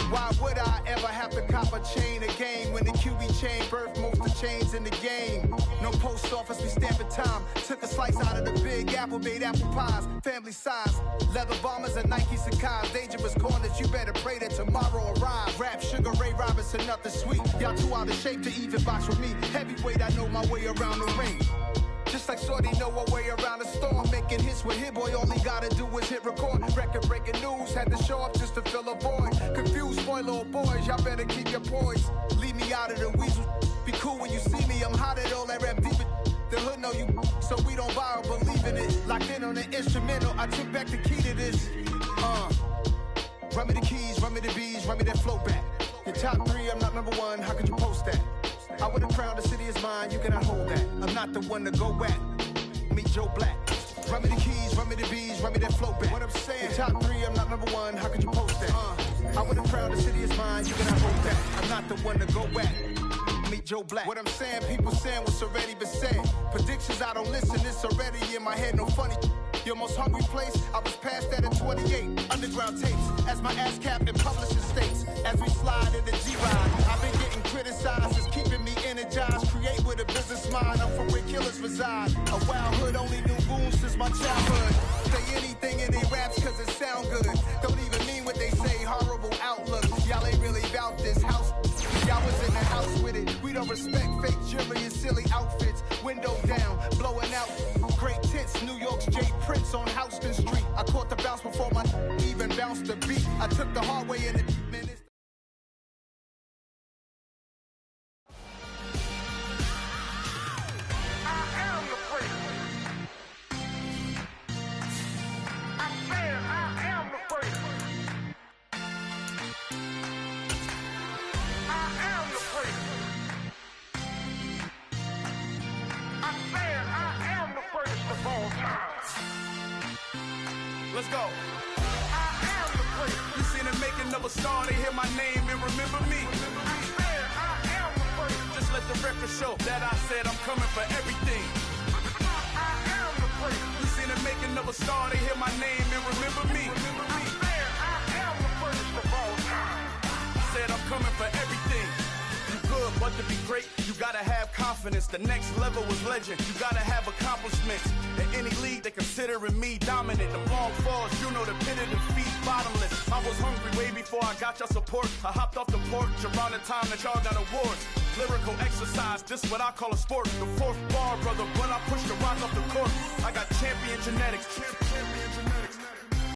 Why would I ever have to cop a chain again when the QB chain birthed most of chains in the game? No post office, we stamping time. Took a slice out of the big apple, made apple pies, family size. Leather bombers and Nike Sacai's. Dangerous corners, you better pray that tomorrow arrives. Rap, Sugar Ray Robinson, nothing sweet. Y'all too out of shape to even box with me. Heavyweight, I know my way around the ring. Just like Shorty know her way around the storm, make making hits with Hit Boy. All he gotta do is hit record. Record breaking news, had to show up just to fill a void. Confused boy, little boys, y'all better keep your poise. Leave me out of the weasel. Be cool when you see me, I'm hot at all that rap deep. The hood know you, so we don't buy or believe in it. Locked in on the instrumental, I took back the key to this. Run me the keys, run me the bees, run me that flow back. Your top 3, I'm not number 1, how could you post that? I would've crowned the city is mine, you cannot hold that. I'm not the one to go back. Meet Joe Black. Run me the keys, run me the bees, run me that flow back. What I'm saying, your top 3, I'm not number 1, how could you post that? I would've crowned the city is mine, you cannot hold that. I'm not the one to go back. Meet Joe Black. What I'm saying, people saying what's already been said. Predictions, I don't listen, it's already in my head, no funny. Your most hungry place, I was past that at 28. Underground tapes, as my ass cap in publishing states. As we slide in the G-Ride, I've been getting criticized, it's keeping me energized. Create with a business mind, I'm from where killers reside. A wild hood, only knew goons since my childhood. Say anything in their raps cause it sound good. Don't even mean what they say, horrible outlook. Y'all ain't really about this house. Y'all was in the house with it. We don't respect fake jewelry and silly outfits. Window down, blowing out. Great tits, New York's J. Prince on Houston Street. I caught the bounce before my even bounced the beat. I took the hard way in the minutes. Let's go. You seen the making of a star, they hear my name and remember me. Just let the record show that I said I'm coming for everything. You seen the making of a star, they hear my name and remember me. Said I'm coming for everything. Good, but to be great, you gotta have confidence. The next level was legend. You gotta have accomplishments. In any league, they considering me dominant. The long falls, you know the pit of defeat, bottomless. I was hungry way before I got your support. I hopped off the porch around the time that y'all got awards. Lyrical exercise, this what I call a sport. The fourth bar, brother, when I push the rock off the court. I got champion genetics. Champion genetics.